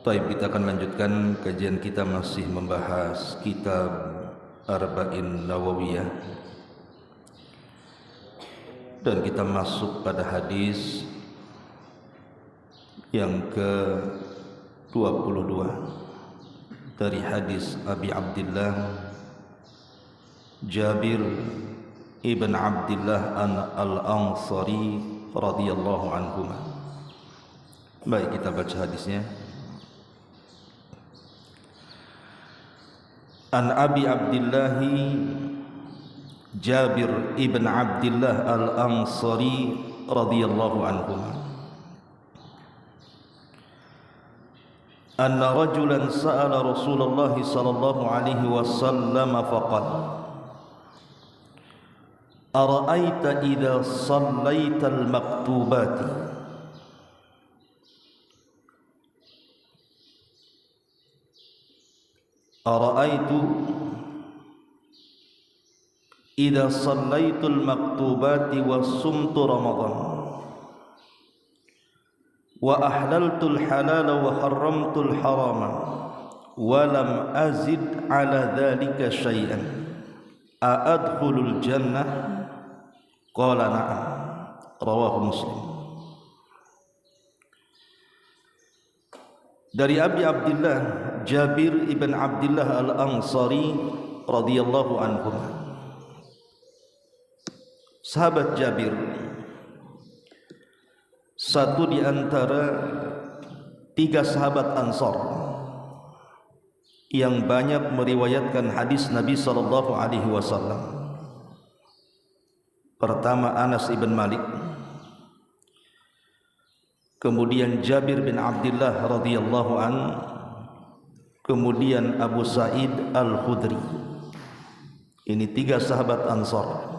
Taib, kita akan lanjutkan kajian kita masih membahas kitab Arba'in Nawawiyah, dan kita masuk pada hadis yang ke-22 dari hadis Abi Abdillah Jabir ibn Abdillah al-Ansari radhiyallahu anhuma. Baik, kita baca hadisnya. An Abi Abdillah Jabir ibn Abdillah al-Ansari radhiyallahu anhu anna rajulan sa'ala Rasulullah sallallahu alaihi wasallam faqala ara'aita idza sallaita al-maktubati ara'aitu idza sallaitul maktubati wa sumtu ramadhan wa ahlaltul halala wa harramtul harama wa lam azid ala dhalika syai'an a'adkhulul jannah qala na'am rawahu Muslim. Dari Abi Abdillah Jabir ibn Abdillah al-Ansari radhiyallahu anhu, sahabat Jabir, satu di antara tiga sahabat Ansar yang banyak meriwayatkan hadis Nabi sallallahu alaihi wasallam. Pertama Anas ibn Malik, kemudian Jabir bin Abdillah radhiyallahu an, kemudian Abu Sa'id al-Khudri. Ini tiga sahabat Ansar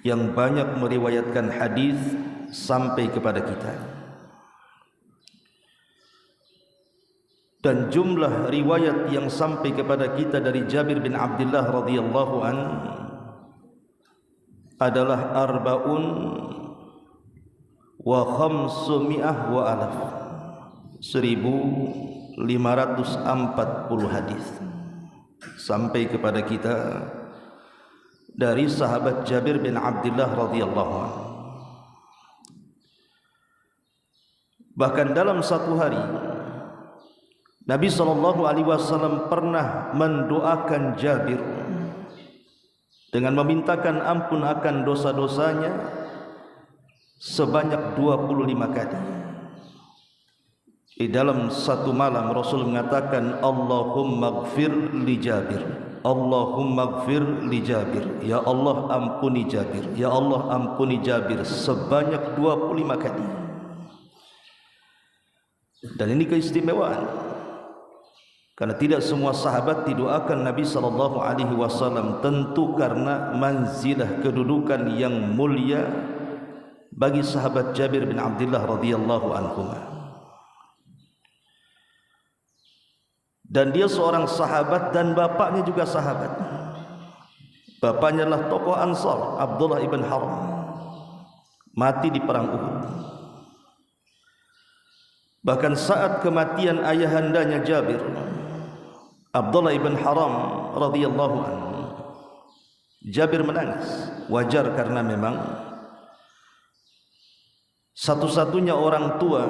yang banyak meriwayatkan hadis sampai kepada kita. Dan jumlah riwayat yang sampai kepada kita dari Jabir bin Abdillah radhiyallahu an adalah arba'un wa khamsumi'ah wa alaf, 1540 hadis sampai kepada kita dari sahabat Jabir bin Abdillah radhiyallahu anhu. Bahkan dalam satu hari Nabi sallallahu alaihi wasallam pernah mendoakan Jabir dengan memintakan ampun akan dosa-dosanya sebanyak 25 kali. Di dalam satu malam Rasul mengatakan Allahumma gfir li Jabir, Allahumma gfir li Jabir, ya Allah ampuni Jabir, ya Allah ampuni Jabir, sebanyak 25 kali. Dan ini keistimewaan, karena tidak semua sahabat didoakan Nabi sallallahu alaihi wasallam, tentu karena manzilah kedudukan yang mulia bagi sahabat Jabir bin Abdillah radhiyallahu anhu. Dan dia seorang sahabat dan bapaknya juga sahabat. Bapaknya adalah tokoh Ansar, Abdullah ibn Haram, mati di perang Uhud. Bahkan saat kematian ayahandanya Jabir, Abdullah ibn Haram radhiyallahu anhu, Jabir menangis. Wajar, karena memang satu-satunya orang tua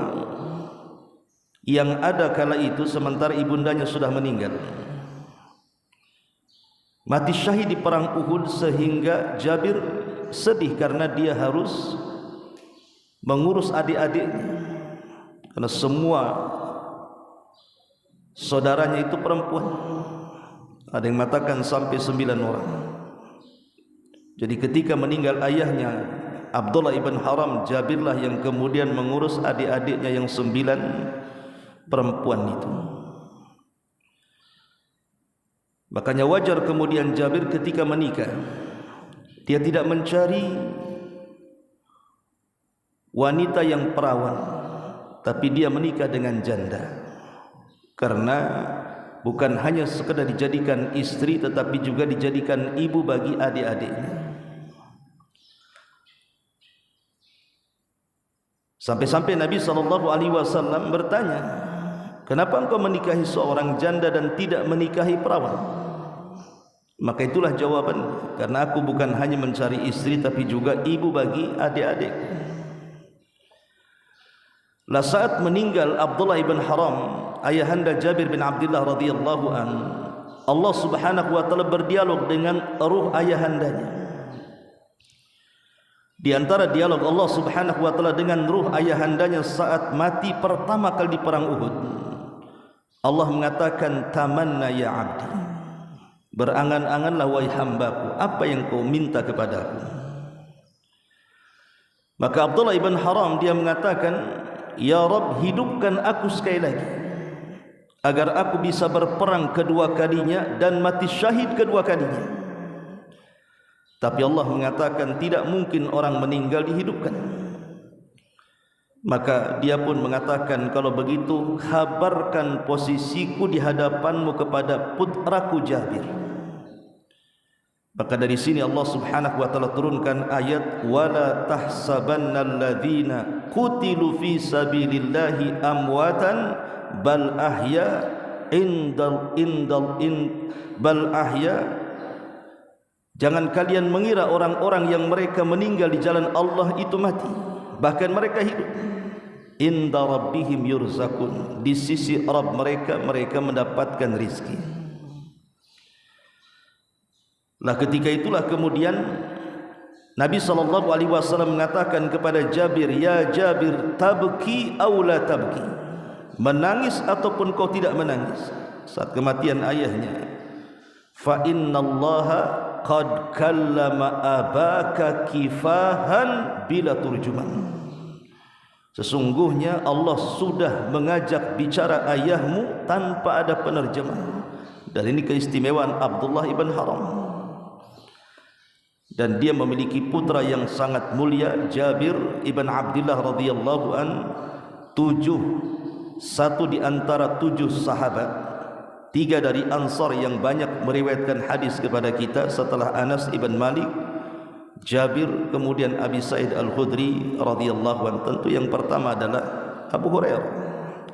yang ada kala itu sementara ibundanya sudah meninggal, mati syahid di perang Uhud, sehingga Jabir sedih karena dia harus mengurus adik-adiknya, karena semua saudaranya itu perempuan. Ada yang mengatakan sampai 9 orang. Jadi ketika meninggal ayahnya Abdullah ibn Haram, Jabirlah yang kemudian mengurus adik-adiknya yang 9 perempuan itu. Makanya wajar kemudian Jabir ketika menikah, dia tidak mencari wanita yang perawan, tapi dia menikah dengan janda, karena bukan hanya sekedar dijadikan istri, tetapi juga dijadikan ibu bagi adik-adiknya. Sampai-sampai Nabi SAW bertanya, kenapa engkau menikahi seorang janda dan tidak menikahi perawan? Maka itulah jawaban, karena aku bukan hanya mencari istri tapi juga ibu bagi adik-adik. Lah saat meninggal Abdullah ibn Haram, ayahanda Jabir bin Abdullah radhiyallahu an, Allah Subhanahu wa taala berdialog dengan ruh ayahandanya. Di antara dialog Allah Subhanahu wa taala dengan ruh ayahandanya saat mati pertama kali di perang Uhud, Allah mengatakan, tamanna ya abdi, berangan-anganlah wahai hambaku, apa yang kau minta kepadaku. Maka Abdullah ibn Haram dia mengatakan, ya Rabb, hidupkan aku sekali lagi agar aku bisa berperang kedua kalinya dan mati syahid kedua kalinya. Tapi Allah mengatakan tidak mungkin orang meninggal dihidupkan. Maka dia pun mengatakan, kalau begitu kabarkan posisiku di hadapanmu kepada putraku Jabir. Maka dari sini Allah Subhanahu wa taala turunkan ayat, wala tahsabannal ladzina qutilu fi sabilillahi amwatan bal ahya bal ahya. Jangan kalian mengira orang-orang yang mereka meninggal di jalan Allah itu mati, bahkan mereka hidup. Inda rabbihim yurzakun, di sisi Rabb mereka, mereka mendapatkan rizki. Lah ketika itulah kemudian Nabi SAW mengatakan kepada Jabir, ya Jabir, tabki aw la tabki, menangis ataupun kau tidak menangis saat kematian ayahnya. Fa innallaha qad kallama abaka kifahan bila turjuman, sesungguhnya Allah sudah mengajak bicara ayahmu tanpa ada penerjemah. Dan ini keistimewaan Abdullah ibn Haram. Dan dia memiliki putra yang sangat mulia, Jabir ibn Abdullah radhiyallahu an, satu di antara 7 sahabat, 3 dari Ansar yang banyak meriwayatkan hadis kepada kita setelah Anas ibn Malik, Jabir, kemudian Abi Sa'id Al-Khudri radhiyallahu an. Tentu yang pertama adalah Abu Hurairah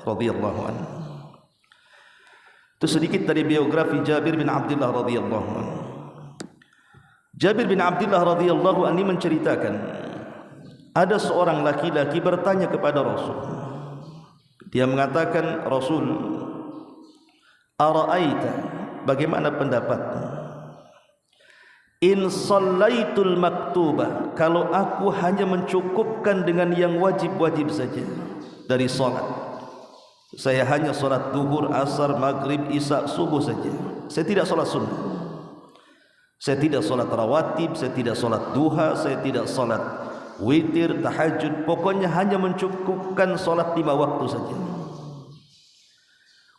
radhiyallahu an. Itu sedikit dari biografi Jabir bin Abdullah radhiyallahu an. Jabir bin Abdullah radhiyallahu an ini menceritakan, ada seorang laki-laki bertanya kepada Rasul. Dia mengatakan, Rasul, ara'aita, bagaimana pendapatmu, in shallaitul maktubah, kalau aku hanya mencukupkan dengan yang wajib-wajib saja dari salat, saya hanya salat zuhur, asar, maghrib, isya, subuh saja, saya tidak salat sunnah, saya tidak salat rawatib, saya tidak salat duha, saya tidak salat witir, tahajud, pokoknya hanya mencukupkan salat 5 waktu saja.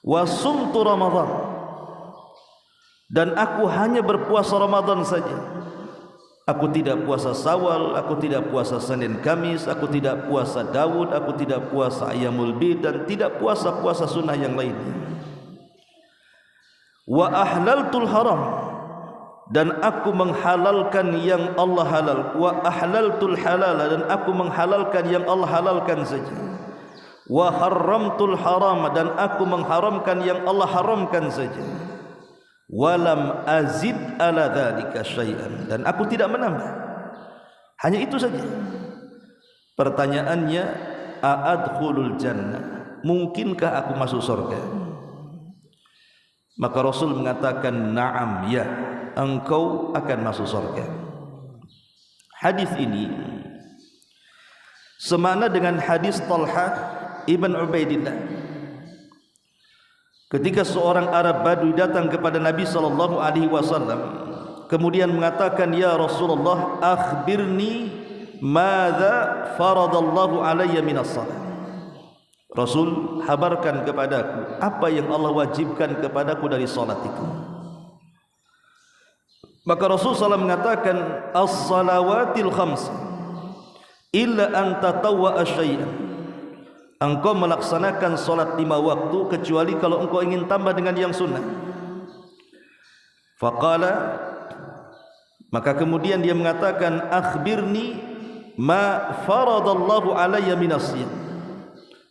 Wa sumtu Ramadan, dan aku hanya berpuasa Ramadan saja. Aku tidak puasa Syawal, aku tidak puasa Senin Kamis, aku tidak puasa Daud, aku tidak puasa Ayyamul Bid, dan tidak puasa-puasa sunnah yang lainnya. Wa ahlaltul haram, dan aku menghalalkan yang Allah halal. Wa ahlaltul halal, dan aku menghalalkan yang Allah halalkan saja. Wa haramtul haram, dan aku mengharamkan yang Allah haramkan saja. Walam azid ala dzalika syai'an, dan aku tidak menambah, hanya itu saja. Pertanyaannya, a'adkhulul jannah, mungkinkah aku masuk surga? Maka Rasul mengatakan, na'am, ya, engkau akan masuk surga. Hadis ini semakna dengan hadis Talha ibn Ubaidillah. Ketika seorang Arab Badui datang kepada Nabi SAW, kemudian mengatakan, ya Rasulullah, akhbirni madza faradallahu alayya minas salat. Rasul, habarkan kepadaku apa yang Allah wajibkan kepadaku dari salat itu. Maka Rasul SAW mengatakan, as-salawatil khams illa an tatawwa'a syai'an, engkau melaksanakan solat 5 waktu kecuali kalau engkau ingin tambah dengan yang sunnah. Faqala, maka kemudian dia mengatakan, akhbirni ma faradallahu alayya minas siyam.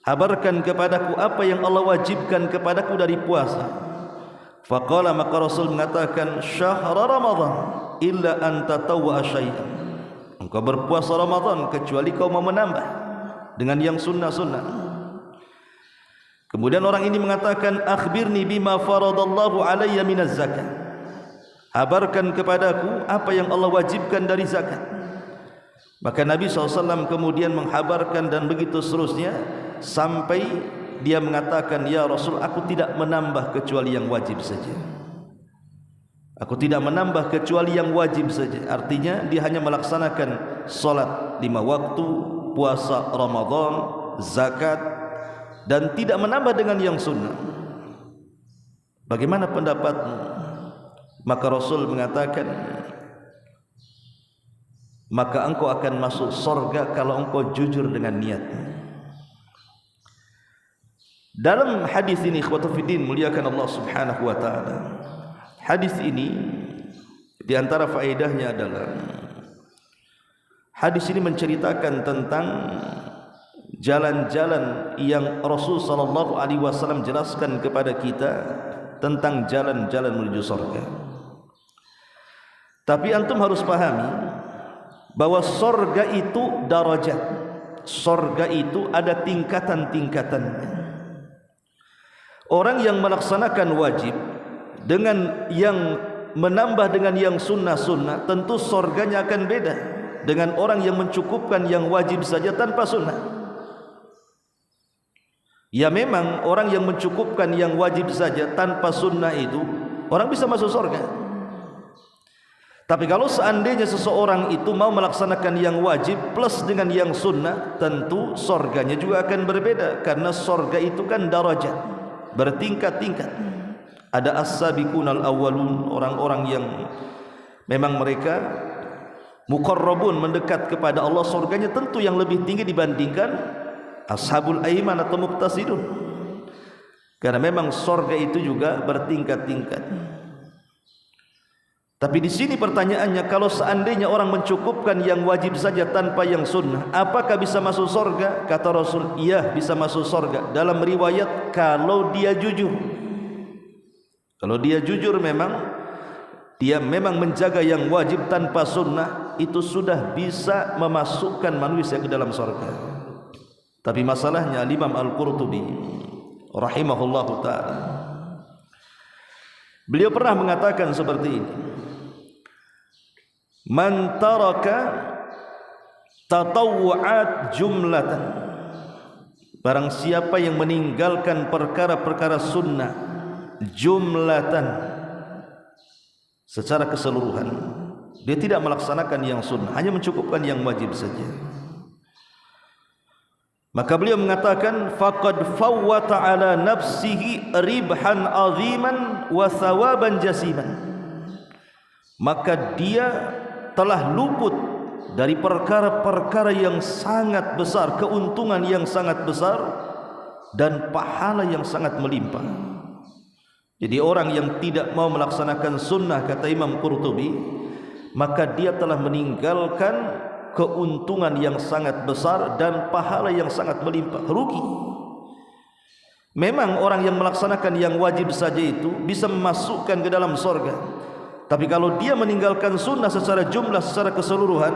Habarkan kepadaku apa yang Allah wajibkan kepadaku dari puasa. Faqala, maka Rasul mengatakan, syahra Ramadan illa an tatawwa syai'an. Engkau berpuasa Ramadan kecuali kau mau menambah dengan yang sunnah-sunnah. Kemudian orang ini mengatakan, akhbirni bima faradallahu alayya minaz zakat. Habarkan kepadaku apa yang Allah wajibkan dari zakat. Maka Nabi SAW kemudian menghabarkan dan begitu seterusnya sampai dia mengatakan, ya Rasul, aku tidak menambah kecuali yang wajib saja. Aku tidak menambah kecuali yang wajib saja. Artinya dia hanya melaksanakan salat 5 waktu, puasa Ramadan, zakat, dan tidak menambah dengan yang sunnah. Bagaimana pendapatmu? Maka Rasul mengatakan, maka engkau akan masuk surga kalau engkau jujur dengan niatmu. Dalam hadis ini, ikhwatu fiddin, muliakan Allah Subhanahu wa taala. Hadis ini di antara faedahnya adalah hadis ini menceritakan tentang jalan-jalan yang Rasul sallallahu alaihi wasallam jelaskan kepada kita tentang jalan-jalan menuju surga. Tapi antum harus pahami bahwa surga itu darajat. Surga itu ada tingkatan-tingkatannya. Orang yang melaksanakan wajib dengan yang menambah dengan yang sunnah-sunnah, tentu surganya akan beda dengan orang yang mencukupkan yang wajib saja tanpa sunnah. Ya memang orang yang mencukupkan yang wajib saja tanpa sunnah itu orang bisa masuk surga. Tapi kalau seandainya seseorang itu mau melaksanakan yang wajib plus dengan yang sunnah, tentu surganya juga akan berbeda, karena surga itu kan darajat, bertingkat-tingkat. Ada as-sabiqunal awwalun, orang-orang yang memang mereka muqarrabun, mendekat kepada Allah, surganya tentu yang lebih tinggi dibandingkan ashabul aiman atau muqtasidun, karena memang surga itu juga bertingkat-tingkat. Tapi di sini pertanyaannya, kalau seandainya orang mencukupkan yang wajib saja tanpa yang sunnah, apakah bisa masuk surga? Kata Rasul, iya, bisa masuk surga. Dalam riwayat, kalau dia jujur. Kalau dia jujur, memang dia memang menjaga yang wajib tanpa sunnah, itu sudah bisa memasukkan manusia ke dalam surga. Tapi masalahnya, Imam Al-Qurtubi rahimahullahu ta'ala, beliau pernah mengatakan seperti ini, man taraka tatawwu'at jumlatan, barang siapa yang meninggalkan perkara-perkara sunnah jumlatan, secara keseluruhan, dia tidak melaksanakan yang sunnah, hanya mencukupkan yang wajib saja, maka beliau mengatakan, faqad fawwata ala nafsihi ribhan aziman wa thawaban jasiman, maka dia telah luput dari perkara-perkara yang sangat besar, keuntungan yang sangat besar, dan pahala yang sangat melimpah. Jadi orang yang tidak mau melaksanakan sunnah, kata Imam Qurtubi, maka dia telah meninggalkan keuntungan yang sangat besar dan pahala yang sangat melimpah, rugi. Memang orang yang melaksanakan yang wajib saja itu bisa memasukkan ke dalam surga, tapi kalau dia meninggalkan sunnah secara jumlah, secara keseluruhan,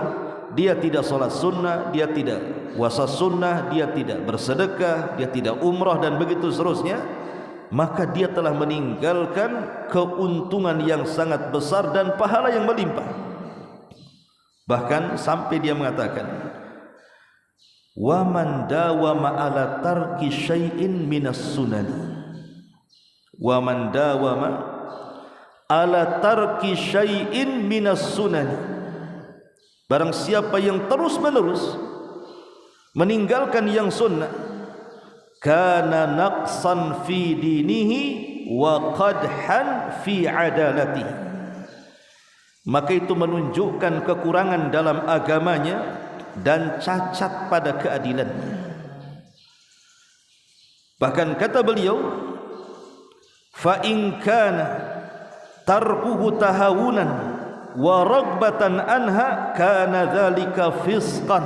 dia tidak sholat sunnah, dia tidak puasa sunnah, dia tidak bersedekah, dia tidak umrah, dan begitu seterusnya, maka dia telah meninggalkan keuntungan yang sangat besar dan pahala yang melimpah. Bahkan sampai dia mengatakan, wa man dawama ala tarki syai'in minas sunani, wa man dawama ala tarki syai'in minas sunani, barang siapa yang terus menerus meninggalkan yang sunnah, kana naqsan fi dinihi wa qadhan fi adalatihi, maka itu menunjukkan kekurangan dalam agamanya dan cacat pada keadilannya. Bahkan kata beliau, fa in kana tarkuhu tahawunan wa raghbatan anha kana dzalika fisqan.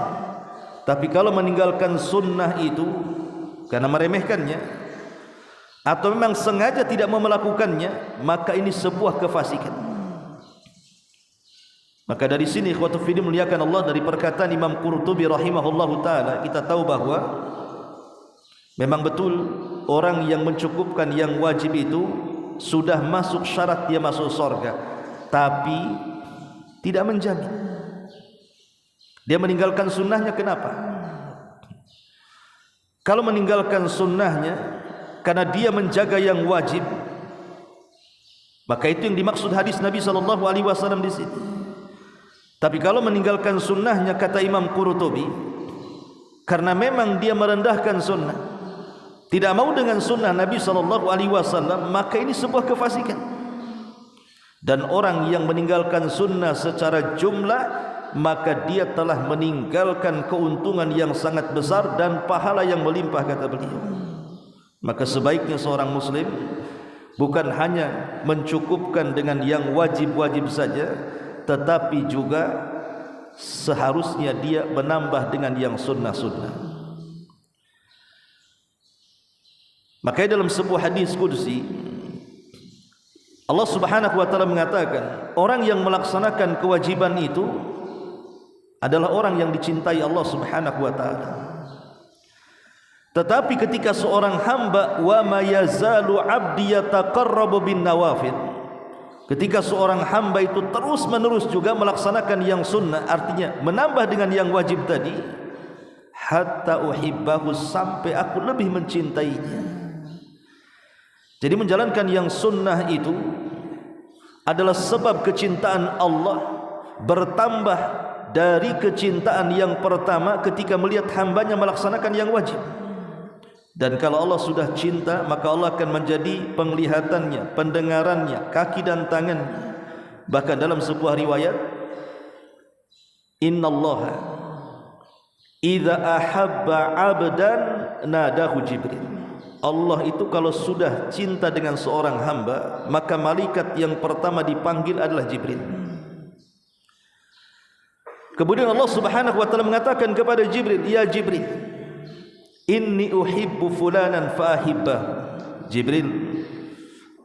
Tapi kalau meninggalkan sunnah itu karena meremehkannya atau memang sengaja tidak mau melakukannya, maka ini sebuah kefasikan. Maka dari sini ikhwatul fillah muliakan Allah, dari perkataan Imam Qurtubi rahimahullahu taala kita tahu bahwa memang betul orang yang mencukupkan yang wajib itu sudah masuk syarat dia masuk surga, tapi tidak menjamin. Dia meninggalkan sunnahnya kenapa? Kalau meninggalkan sunnahnya karena dia menjaga yang wajib, maka itu yang dimaksud hadis Nabi SAW di sini. Tapi kalau meninggalkan sunnahnya, kata Imam Qurtubi, karena memang dia merendahkan sunnah, tidak mau dengan sunnah Nabi SAW, maka ini sebuah kefasikan. Dan orang yang meninggalkan sunnah secara jumlah, maka dia telah meninggalkan keuntungan yang sangat besar dan pahala yang melimpah, kata beliau. Maka sebaiknya seorang muslim bukan hanya mencukupkan dengan yang wajib-wajib saja, tetapi juga seharusnya dia menambah dengan yang sunnah-sunnah. Makanya dalam sebuah hadis qudsi Allah Subhanahu wa taala mengatakan, orang yang melaksanakan kewajiban itu adalah orang yang dicintai Allah Subhanahu wa taala. Tetapi ketika seorang hamba, wa ma yazalu 'abdi yataqarrabu bin nawafil, ketika seorang hamba itu terus-menerus juga melaksanakan yang sunnah, artinya menambah dengan yang wajib tadi, hatta uhibbahu, sampai aku lebih mencintainya. Jadi menjalankan yang sunnah itu adalah sebab kecintaan Allah bertambah dari kecintaan yang pertama ketika melihat hambanya melaksanakan yang wajib. Dan kalau Allah sudah cinta, maka Allah akan menjadi penglihatannya, pendengarannya, kaki dan tangannya. Bahkan dalam sebuah riwayat, innallaha idza ahabba 'abdan nadahu Jibril. Allah itu kalau sudah cinta dengan seorang hamba, maka malaikat yang pertama dipanggil adalah Jibril. Kemudian Allah Subhanahu wa taala mengatakan kepada Jibril, ya Jibril, inni uhibbu fulanan fa ahibbahu. Jibril,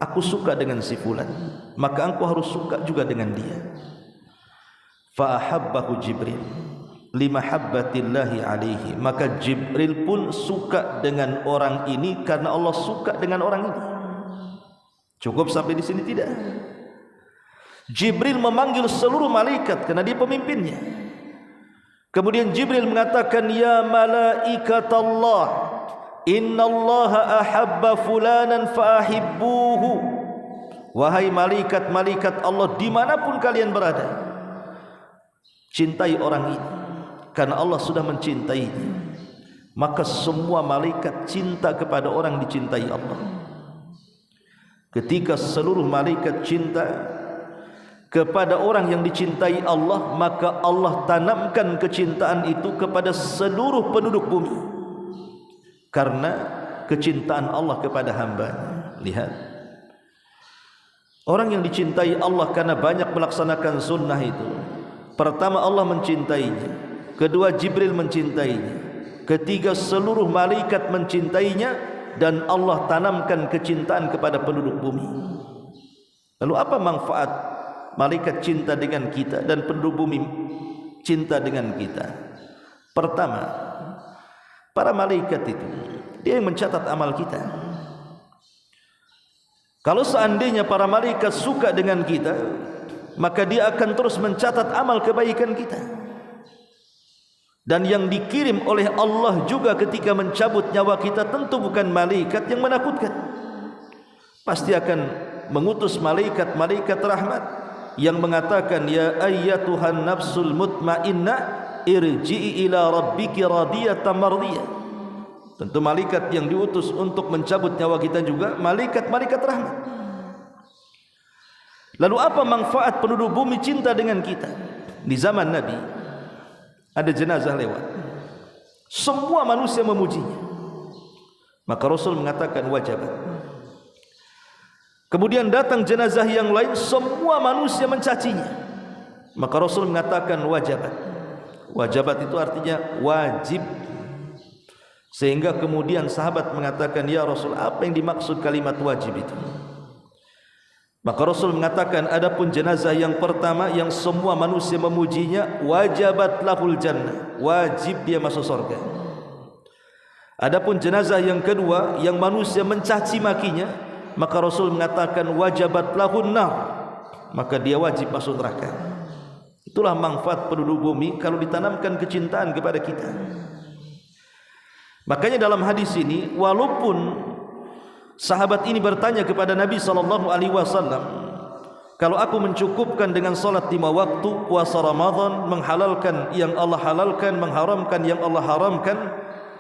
aku suka dengan si fulan, maka engkau harus suka juga dengan dia. Fa ahabbahu Jibril limahabbatillahi alaihi, maka Jibril pun suka dengan orang ini karena Allah suka dengan orang ini. Cukup sampai di sini? Tidak. Jibril memanggil seluruh malaikat karena dia pemimpinnya. Kemudian Jibril mengatakan, ya malaikatallah, innallaha ahabba fulanan faahibbuhu. Wahai malaikat-malaikat Allah, dimanapun kalian berada, cintai orang ini karena Allah sudah mencintainya. Maka semua malaikat cinta kepada orang dicintai Allah. Ketika seluruh malaikat cinta kepada orang yang dicintai Allah, maka Allah tanamkan kecintaan itu kepada seluruh penduduk bumi karena kecintaan Allah kepada hamba-Nya. Lihat, orang yang dicintai Allah karena banyak melaksanakan sunnah itu, pertama Allah mencintainya, kedua Jibril mencintainya, ketiga seluruh malaikat mencintainya, dan Allah tanamkan kecintaan kepada penduduk bumi. Lalu apa manfaat malaikat cinta dengan kita dan penduduk bumi cinta dengan kita? Pertama, para malaikat itu dia yang mencatat amal kita. Kalau seandainya para malaikat suka dengan kita, maka dia akan terus mencatat amal kebaikan kita. Dan yang dikirim oleh Allah juga ketika mencabut nyawa kita tentu bukan malaikat yang menakutkan. Pasti akan mengutus malaikat-malaikat rahmat yang mengatakan, ya ayyatuhan nafsul mutmainnah irji'i ila rabbiki radiyatan mardiyah. Tentu malaikat yang diutus untuk mencabut nyawa kita juga malaikat-malaikat rahmat. Lalu apa manfaat penduduk bumi cinta dengan kita? Di zaman Nabi ada jenazah lewat, semua manusia memujinya, maka Rasul mengatakan wajabat. Kemudian datang jenazah yang lain, semua manusia mencacinya, Maka Rasul mengatakan wajabat. Wajabat itu artinya wajib. Sehingga kemudian sahabat mengatakan, ya Rasul, apa yang dimaksud kalimat wajib itu? Maka Rasul mengatakan, adapun jenazah yang pertama yang semua manusia memujinya, wajabat lahul jannah, wajib dia masuk surga. Adapun jenazah yang kedua yang manusia mencaci makinya, maka Rasul mengatakan wajabat lahun nar, maka dia wajib masuk neraka. Itulah manfaat penduduk bumi kalau ditanamkan kecintaan kepada kita. Makanya dalam hadis ini, walaupun sahabat ini bertanya kepada Nabi SAW, kalau aku mencukupkan dengan salat 5 waktu, puasa Ramadan, menghalalkan yang Allah halalkan, mengharamkan yang Allah haramkan,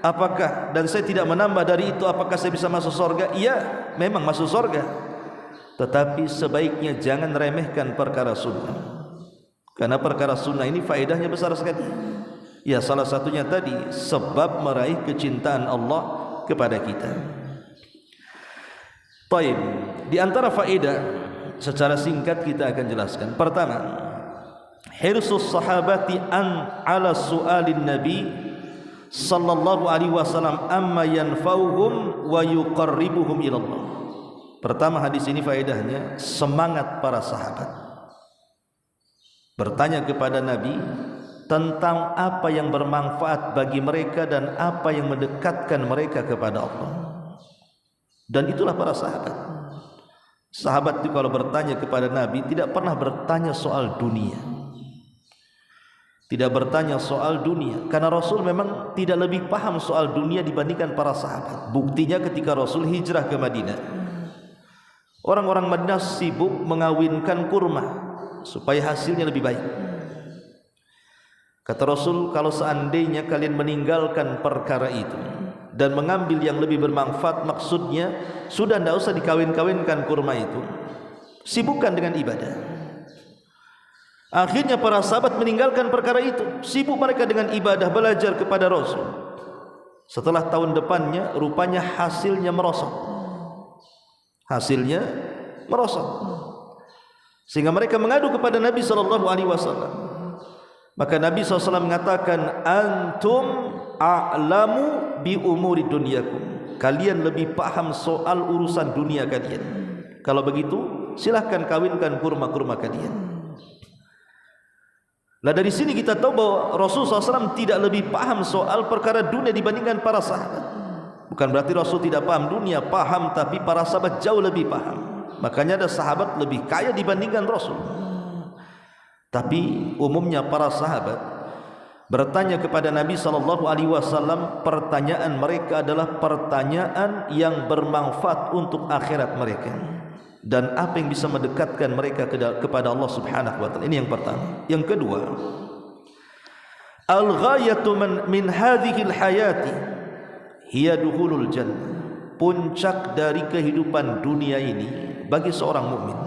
apakah, dan saya tidak menambah dari itu, apakah saya bisa masuk surga? Iya, memang masuk surga. Tetapi sebaiknya jangan remehkan perkara sunnah, karena perkara sunnah ini faedahnya besar sekali. Ya, salah satunya tadi sebab meraih kecintaan Allah kepada kita. Baik, di antara faedah secara singkat kita akan jelaskan. Pertama, hirsus sahabati an ala su'alin nabi sallallahu alaihi wasallam amma yanfa'uhum wa yuqarribuhum ila Allah. Pertama, hadis ini faedahnya semangat para sahabat bertanya kepada Nabi tentang apa yang bermanfaat bagi mereka dan apa yang mendekatkan mereka kepada Allah. Dan itulah para sahabat. Sahabat itu kalau bertanya kepada Nabi tidak pernah bertanya soal dunia, tidak bertanya soal dunia, karena Rasul memang tidak lebih paham soal dunia dibandingkan para sahabat. Buktinya ketika Rasul hijrah ke Madinah, orang-orang Madinah sibuk mengawinkan kurma supaya hasilnya lebih baik. Kata Rasul, kalau seandainya kalian meninggalkan perkara itu dan mengambil yang lebih bermanfaat, maksudnya sudah tidak usah dikawin-kawinkan kurma itu, sibukkan dengan ibadah. Akhirnya para sahabat meninggalkan perkara itu, sibuk mereka dengan ibadah, belajar kepada Rasul. Setelah tahun depannya, rupanya hasilnya merosot. Hasilnya merosot, sehingga mereka mengadu kepada Nabi SAW. Maka Nabi SAW mengatakan, antum a'lamu bi umuri dunyakum, kalian lebih paham soal urusan dunia kalian. Kalau begitu silahkan kawinkan kurma-kurma kalian. Nah, dari sini kita tahu bahwa Rasulullah SAW tidak lebih paham soal perkara dunia dibandingkan para sahabat. Bukan berarti Rasul tidak paham dunia, paham, tapi para sahabat jauh lebih paham. Makanya ada sahabat lebih kaya dibandingkan Rasul. Tapi umumnya para sahabat bertanya kepada Nabi SAW, pertanyaan mereka adalah pertanyaan yang bermanfaat untuk akhirat mereka dan apa yang bisa mendekatkan mereka kepada Allah Subhanahu wa taala. Ini yang pertama. Yang kedua, al-ghayatu min hadhihi al-hayati hiya dukhulul jannah. Puncak dari kehidupan dunia ini bagi seorang mukmin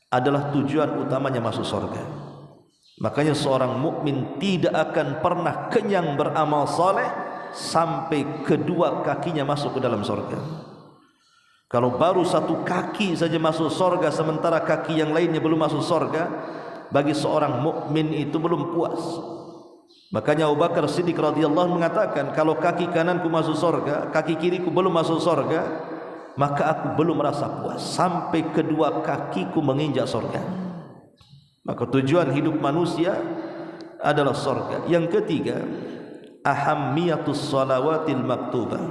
adalah tujuan utamanya masuk surga. Makanya seorang mukmin tidak akan pernah kenyang beramal saleh sampai kedua kakinya masuk ke dalam surga. Kalau baru satu kaki saja masuk surga sementara kaki yang lainnya belum masuk surga, bagi seorang mukmin itu belum puas. Makanya Abu Bakar Siddiq radhiyallahu mengatakan, kalau kaki kananku masuk surga, kaki kiriku belum masuk surga, maka aku belum merasa puas sampai kedua kakiku menginjak surga. Maka tujuan hidup manusia adalah surga. Yang ketiga, ahammiyatus salawatil maktubah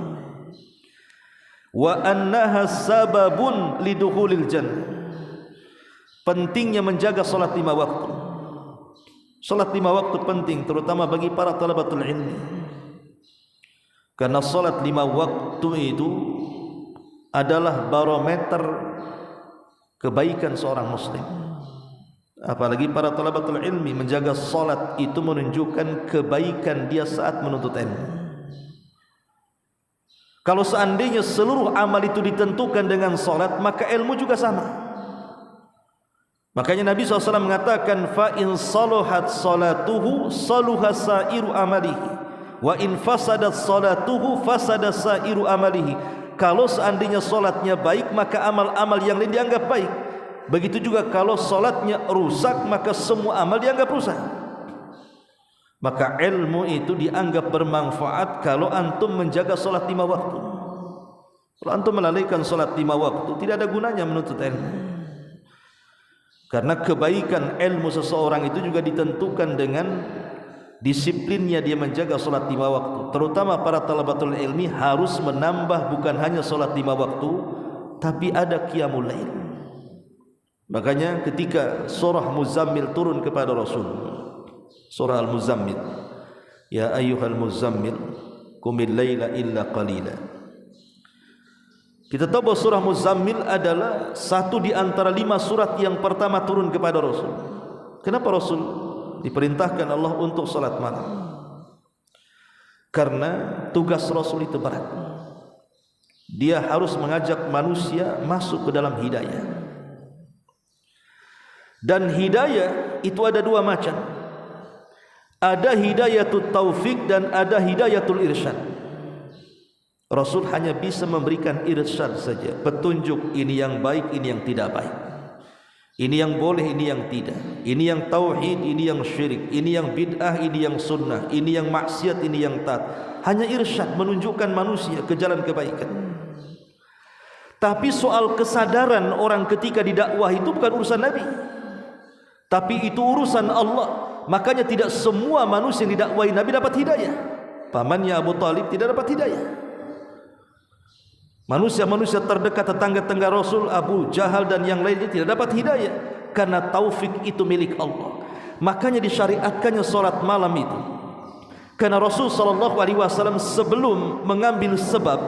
wa annaha sababun lidukhulil jannah. Pentingnya menjaga salat 5 waktu. Salat 5 waktu penting terutama bagi para talabatul ilmi. Karena salat 5 waktu itu adalah barometer kebaikan seorang muslim. Apalagi para talabatul ilmi, menjaga salat itu menunjukkan kebaikan dia saat menuntut ilmu. Kalau seandainya seluruh amal itu ditentukan dengan salat, maka ilmu juga sama. Makanya Nabi SAW mengatakan, fa in saluhat salatuhu saluha sairu amalihi wa in fasadat salatuhu fasada sairu amalihi. Kalau seandainya solatnya baik, maka amal-amal yang lain dianggap baik. Begitu juga kalau solatnya rusak, maka semua amal dianggap rusak. Maka ilmu itu dianggap bermanfaat kalau antum menjaga solat 5 waktu. Kalau antum melalaikan solat 5 waktu, tidak ada gunanya menuntut ilmu. Karena kebaikan ilmu seseorang itu juga ditentukan dengan disiplinnya dia menjaga solat 5 waktu. Terutama para talabatul ilmi harus menambah bukan hanya solat 5 waktu, tapi ada qiyamul lail. Makanya ketika surah Muzammil turun kepada Rasul, surah Al-Muzammil, ya ayyuhal muzammil qumil laila illa qalila. Kita tahu bahwa surah Muzammil adalah satu di antara 5 surat yang pertama turun kepada Rasul. Kenapa Rasul diperintahkan Allah untuk salat malam? Karena tugas Rasul itu berat. Dia harus mengajak manusia masuk ke dalam hidayah. Dan hidayah itu ada 2 macam. Ada hidayatul taufik dan ada hidayatul irsyad. Rasul hanya bisa memberikan irsyad saja, petunjuk ini yang baik, ini yang tidak baik, ini yang boleh, ini yang tidak, ini yang tauhid, ini yang syirik, ini yang bid'ah, ini yang sunnah, ini yang maksiat, ini yang taat. Hanya irsyad, menunjukkan manusia ke jalan kebaikan. Tapi soal kesadaran orang ketika didakwah itu bukan urusan Nabi, tapi itu urusan Allah. Makanya tidak semua manusia yang didakwahi Nabi dapat hidayah. Pamannya Abu Talib tidak dapat hidayah. Manusia-manusia terdekat, tetangga-tetangga Rasul, Abu Jahal dan yang lainnya tidak dapat hidayah, karena taufik itu milik Allah. Makanya disyariatkannya salat malam itu. Karena Rasul SAW sebelum mengambil sebab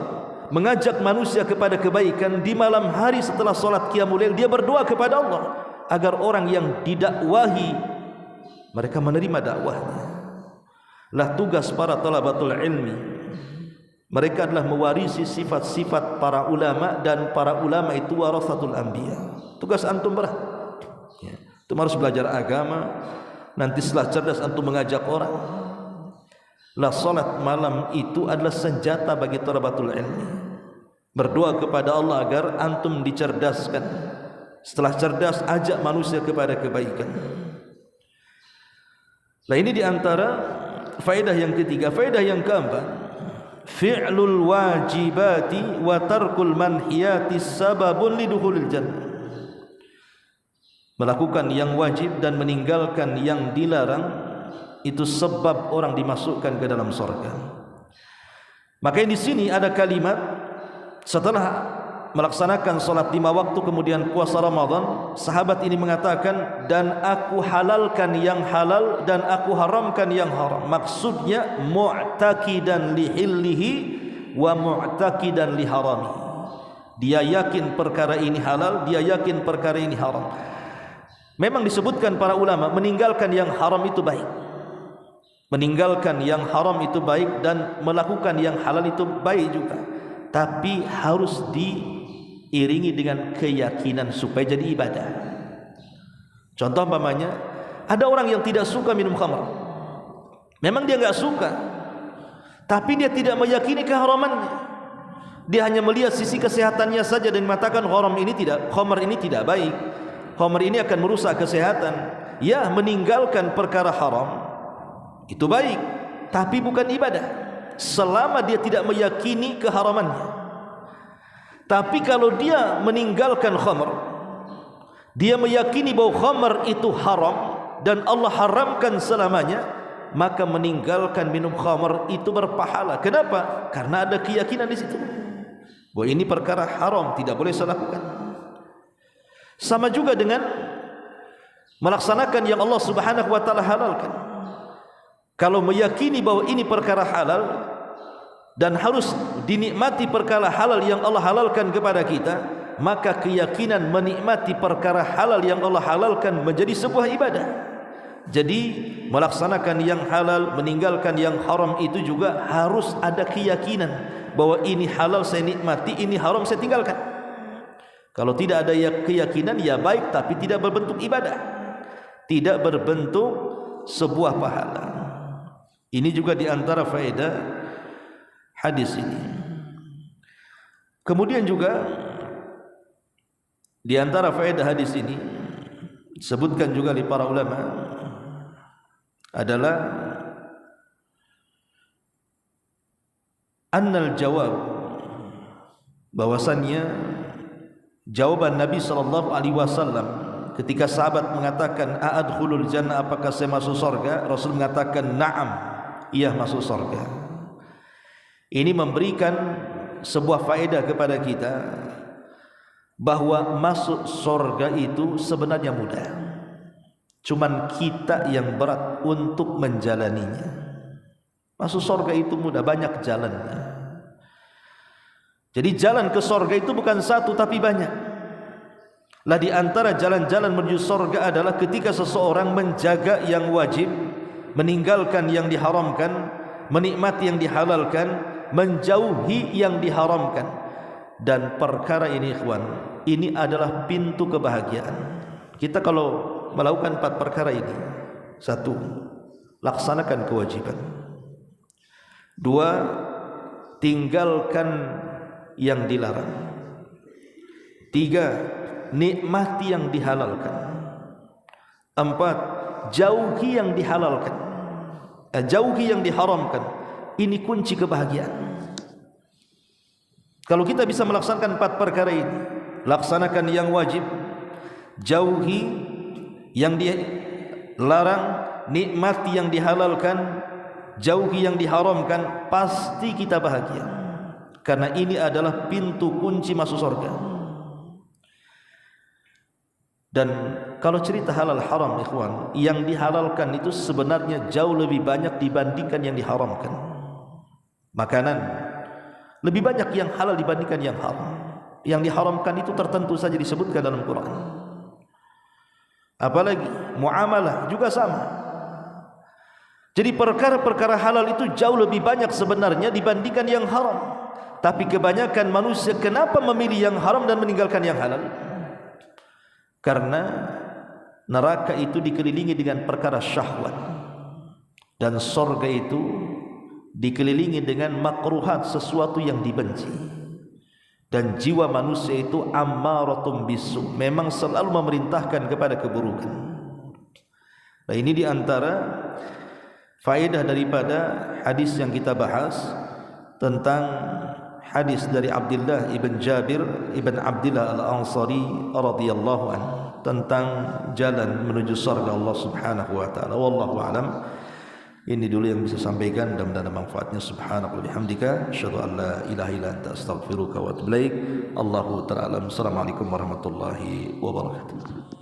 mengajak manusia kepada kebaikan, di malam hari setelah salat qiyamul lail dia berdoa kepada Allah agar orang yang didakwahi mereka menerima dakwahnya. Lah tugas para talabatul ilmi, mereka adalah mewarisi sifat-sifat para ulama, dan para ulama itu warathatul anbiya. Tugas antum berat. Ya, antum harus belajar agama. Nanti setelah cerdas antum mengajak orang. Lah salat malam itu adalah senjata bagi talabatul ilmi. Berdoa kepada Allah agar antum dicerdaskan. Setelah cerdas, ajak manusia kepada kebaikan. Nah, ini diantara faedah yang ketiga. Faedah yang keempat, fi'lul wajibati wa tarkul manhiyati sababun lidukhulil jannah. Melakukan yang wajib dan meninggalkan yang dilarang itu sebab orang dimasukkan ke dalam surga. Makanya di sini ada kalimat setelah melaksanakan salat 5 waktu kemudian puasa Ramadan, sahabat ini mengatakan, dan aku halalkan yang halal dan aku haramkan yang haram. Maksudnya mu'taqidan li hillihi wa mu'taqidan li harami. Dia yakin perkara ini halal, dia yakin perkara ini haram. Memang disebutkan para ulama meninggalkan yang haram itu baik, meninggalkan yang haram itu baik, dan melakukan yang halal itu baik juga, tapi harus diiringi dengan keyakinan supaya jadi ibadah. Contoh umpamanya, ada orang yang tidak suka minum khamr. Memang dia enggak suka, tapi dia tidak meyakini keharamannya. Dia hanya melihat sisi kesehatannya saja dan mengatakan khamr ini tidak baik. Khamr ini akan merusak kesehatan. Ya, meninggalkan perkara haram itu baik, tapi bukan ibadah selama dia tidak meyakini keharamannya. Tapi kalau dia meninggalkan khamr, dia meyakini bahwa khamr itu haram dan Allah haramkan selamanya, maka meninggalkan minum khamr itu berpahala. Kenapa? Karena ada keyakinan di situ bahwa ini perkara haram, tidak boleh saya lakukan. Sama juga dengan melaksanakan yang Allah Subhanahu wa taala halalkan. Kalau meyakini bahwa ini perkara halal dan harus dinikmati perkara halal yang Allah halalkan kepada kita, maka keyakinan menikmati perkara halal yang Allah halalkan menjadi sebuah ibadah. Jadi melaksanakan yang halal, meninggalkan yang haram itu juga harus ada keyakinan bahwa ini halal saya nikmati, ini haram saya tinggalkan. Kalau tidak ada keyakinan, ya baik, tapi tidak berbentuk ibadah, tidak berbentuk sebuah pahala. Ini juga diantara faedah hadis ini. Kemudian juga Di antara faedah hadis ini disebutkan juga oleh para ulama adalah annal jawab, bahwasannya jawaban Nabi sallallahu alaihi wasallam ketika sahabat mengatakan a'adkhulul jannah, apakah saya masuk surga? Rasul mengatakan na'am, iya masuk surga. Ini memberikan sebuah faedah kepada kita bahwa masuk surga itu sebenarnya mudah, cuman kita yang berat untuk menjalaninya. Masuk surga itu mudah, banyak jalannya. Jadi jalan ke surga itu bukan satu tapi banyak. Lah di antara jalan-jalan menuju surga adalah ketika seseorang menjaga yang wajib, meninggalkan yang diharamkan, menikmati yang dihalalkan, menjauhi yang diharamkan. Dan perkara ini ikhwan, ini adalah pintu kebahagiaan. Kita kalau melakukan 4 perkara ini: 1. Laksanakan kewajiban. 2. Tinggalkan yang dilarang. 3. Nikmati yang dihalalkan. 4. Jauhi yang dihalalkan, jauhi yang diharamkan. Ini kunci kebahagiaan. Kalau kita bisa melaksanakan 4 perkara ini, laksanakan yang wajib, jauhi yang dilarang, nikmati yang dihalalkan, jauhi yang diharamkan, pasti kita bahagia. Karena ini adalah pintu kunci masuk surga. Dan kalau cerita halal haram ikhwan, yang dihalalkan itu sebenarnya jauh lebih banyak dibandingkan yang diharamkan. Makanan lebih banyak yang halal dibandingkan yang haram. Yang diharamkan itu tertentu saja disebutkan dalam Quran. Apalagi muamalah juga sama. Jadi perkara-perkara halal itu jauh lebih banyak sebenarnya dibandingkan yang haram. Tapi kebanyakan manusia kenapa memilih yang haram dan meninggalkan yang halal? Karena neraka itu dikelilingi dengan perkara syahwat, dan surga itu dikelilingi dengan makruhat, sesuatu yang dibenci. Dan jiwa manusia itu ammaratum bisu, memang selalu memerintahkan kepada keburukan. Nah, ini diantara faedah daripada hadis yang kita bahas, tentang hadis dari Abdullah ibn Jabir ibn Abdullah al-Ansari radhiyallahu anhu tentang jalan menuju surga Allah Subhanahu wa taala. Wallahu a'lam. Ini dulu yang bisa sampaikan, mudah-mudahan ada manfaatnya. Subhanaka wa bihamdika asyhadu an la ilaha illa anta astaghfiruka wa atubu ilaik. Allahu ta'ala. Assalamualaikum warahmatullahi wabarakatuh.